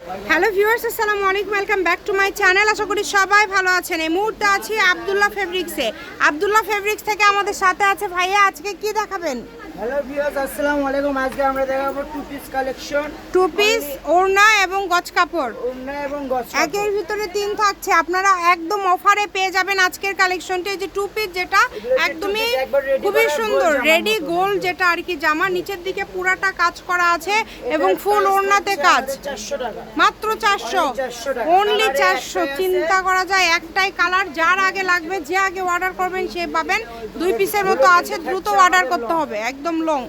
Hello viewers, আসসালামু আলাইকুম, welcome back to my channel. আশা করি সবাই ভালো আছেন। এই মুহূর্তে আছি আব্দুল্লাহ ফেব্রিক্সে। আব্দুল্লাহ ফেব্রিক্স থেকে আমাদের সাথে আছে ভাইয়া। আজকে কি দেখাবেন? হ্যালো ভিউয়ার্স, আসসালামু আলাইকুম। আজকে আমরা দেখাবো two piece collection. Two piece, ওড়না এবং গজ কাপড়। ওড়না এবং গজ কাপড় একের ভিতরে তিন থাকছে। আপনারা একদম অফারে পেয়ে যাবেন আজকের কালেকশনটি। এই যে টু পিস, যেটা একদমই খুবই সুন্দর রেডি গোল, যেটা আর কি জামা নিচের দিকে পুরাটা কাজ করা আছে এবং ফুল ওড়নাতে কাজ। 400 টাকা, মাত্র 400, অনলি 400। চিন্তা করা যায়, একটাই কালার। যার আগে লাগবে, যে আগে অর্ডার করবেন সে পাবেন। দুই পিসের মতো আছে, দ্রুত অর্ডার করতে হবে। একদম লং,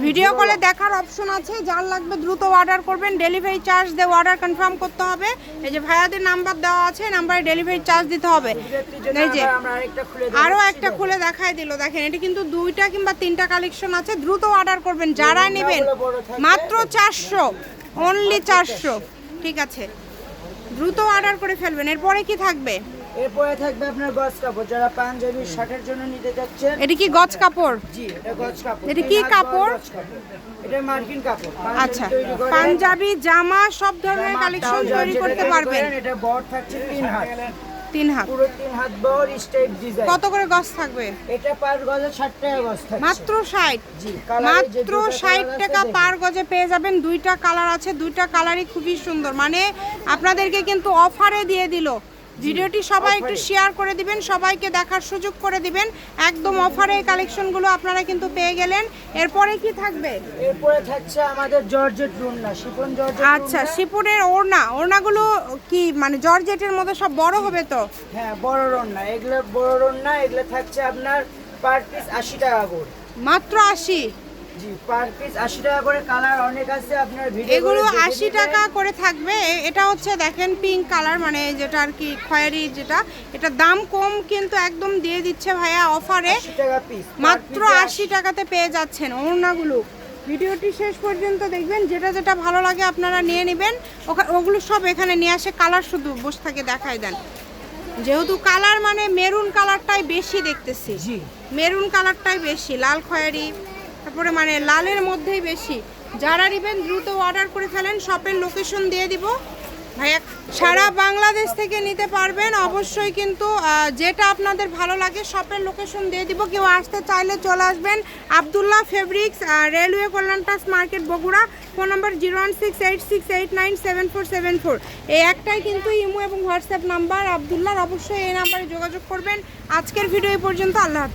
ভিডিও কলে দেখার অপশন আছে। যার লাগবে দ্রুত অর্ডার করবেন। ডেলিভারি চার্জ দিয়ে অর্ডার কনফার্ম করতে হবে। এই যে ভাইয়াদের নাম্বার দেওয়া আছে, নাম্বারে ডেলিভারি চার্জ দিতে হবে। এই যে আরো একটা খুলে দেখাই দিল, দেখেন এটা কিন্তু দুইটা কিংবা তিনটা কালেকশন আছে। দ্রুত অর্ডার করবেন যারা নেবেন। মাত্র 400, অনলি 400। ঠিক আছে, দ্রুত অর্ডার করে ফেলবেন। এরপরে কি থাকবে? এরপরে থাকবে আপনার গজ কাপড়। যারা পাঞ্জাবি শার্টের জন্য নিতে যাচ্ছেন, এটা কি গজ কাপড়? জি, এটা গজ কাপড়। এটা কি কাপড়? এটা মার্কিন কাপড়। আচ্ছা, পাঞ্জাবি জামা সব ধরনের কালেকশন তৈরি করতে পারবেন। এটা বড় থাকছে 3 হাত, 3 হাত, পুরো 3 হাত বড় স্টেপ ডিজাইন। কত করে গজ থাকবে? এটা পার গজে 60 টাকা গজ থাকছে। মাত্র 60। জি, মাত্র 60 টাকা পার গজে পেয়ে যাবেন। দুইটা কালার আছে, দুইটা কালারই খুবই সুন্দর। মানে আপনাদেরকে কিন্তু অফারে দিয়ে দিল। ভিডিওটি সবাই একটু শেয়ার করে দিবেন, সবাইকে দেখার সুযোগ করে দিবেন। একদম অফারে এই কালেকশনগুলো আপনারা কিন্তু পেয়ে গেলেন। এরপরে কি থাকবে? এরপরে থাকছে আমাদের জর্জেট ওড়না, শিফন জর্জেট। আচ্ছা, শিপনের ওড়না। ওড়নাগুলো কি মানে জর্জেটের মধ্যে সব বড় হবে তো? হ্যাঁ, বড় ওড়না। এগুলো বড় ওড়না। এগুলো থাকছে আপনার পার পিস 80 টাকা করে। মাত্র 80? জি, পার পিস 80 টাকা করে। কালার অনেক আছে, আপনার ভিডিও এগুলো 80 টাকা করে থাকবে। এটা হচ্ছে দেখেন পিঙ্ক কালার, মানে যেটা আর কি খয়েরি, যেটা এটা দাম কম কিন্তু একদম দিয়ে দিচ্ছে ভাইয়া অফারে। 80 টাকা পিস, মাত্র 80 টাকাতে পেয়ে যাচ্ছেন ওড়নাগুলো। ভিডিওটি শেষ পর্যন্ত দেখবেন, যেটা যেটা ভালো লাগে আপনারা নিয়ে নেবেন। ওগুলো সব এখানে নিয়ে আসে। কালার শুধু বসে থাকে দেখাই দেন। যেহেতু কালার মানে মেরুন কালারটাই বেশি দেখতেছি। জি, মেরুন কালারটাই বেশি, লাল খয়েরি, তারপরে মানে লালের মধ্যেই বেশি। যারা নেবেন দ্রুত অর্ডার করে ফেলেন। শপের লোকেশন দিয়ে দিব ভাইয়া। সারা বাংলাদেশ থেকে নিতে পারবেন অবশ্যই, কিন্তু যেটা আপনাদের ভালো লাগে শপের লোকেশন দিয়ে দিব। কেউ আসতে চাইলে চলে আসবেন আব্দুল্লাহ ফেব্রিক্স, রেলওয়ে কল্যাণটাস মার্কেট, বগুড়া। Phone number 01686897474। এই একটাই কিন্তু ইমো এবং হোয়াটসঅ্যাপ নাম্বার আব্দুল্লাহর। অবশ্যই এই নাম্বারে যোগাযোগ করবেন। আজকের ভিডিও এই পর্যন্ত। আল্লাহ হাফেজ।